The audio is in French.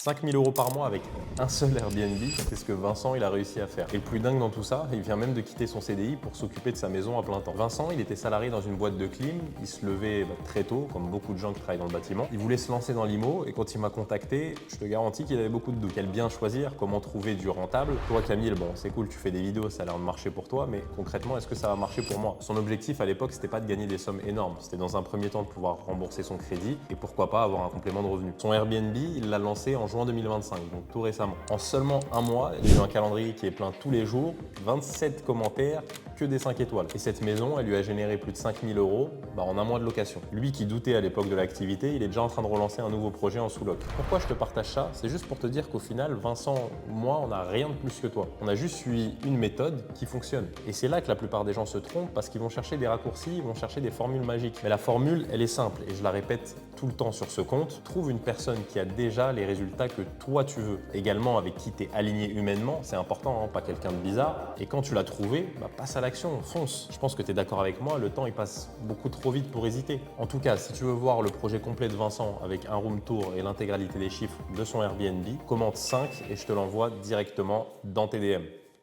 5 000 € par mois avec un seul Airbnb, c'est ce que Vincent il a réussi à faire. Et le plus dingue dans tout ça, il vient même de quitter son CDI pour s'occuper de sa maison à plein temps. Vincent, il était salarié dans une boîte de clim, il se levait très tôt, comme beaucoup de gens qui travaillent dans le bâtiment. Il voulait se lancer dans l'IMO et quand il m'a contacté, je te garantis qu'il avait beaucoup de doutes. Quel bien choisir, comment trouver du rentable. Toi Camille, bon c'est cool, tu fais des vidéos, ça a l'air de marcher pour toi, mais concrètement, est-ce que ça va marcher pour moi? Son objectif à l'époque, c'était pas de gagner des sommes énormes, c'était dans un premier temps de pouvoir rembourser son crédit et pourquoi pas avoir un complément de revenu. Son Airbnb, il l'a lancé en juin 2025, donc tout récemment. En seulement un mois, il a eu un calendrier qui est plein tous les jours, 27 commentaires, que des 5 étoiles. Et cette maison, elle lui a généré plus de 5 000 € en un mois de location. Lui qui doutait à l'époque de l'activité, il est déjà en train de relancer un nouveau projet en sous-loc. Pourquoi je te partage ça? C'est juste pour te dire qu'au final, Vincent, moi, on n'a rien de plus que toi. On a juste suivi une méthode qui fonctionne. Et c'est là que la plupart des gens se trompent parce qu'ils vont chercher des raccourcis, ils vont chercher des formules magiques. Mais la formule, elle est simple et je la répète tout le temps sur ce compte. Trouve une personne qui a déjà les résultats que toi tu veux. Également avec qui tu es aligné humainement, c'est important, hein, pas quelqu'un de bizarre. Et quand tu l'as trouvé, passe à l'action, fonce. Je pense que tu es d'accord avec moi, le temps il passe beaucoup trop vite pour hésiter. En tout cas, si tu veux voir le projet complet de Vincent avec un room tour et l'intégralité des chiffres de son Airbnb, commente 5 et je te l'envoie directement dans tes DM.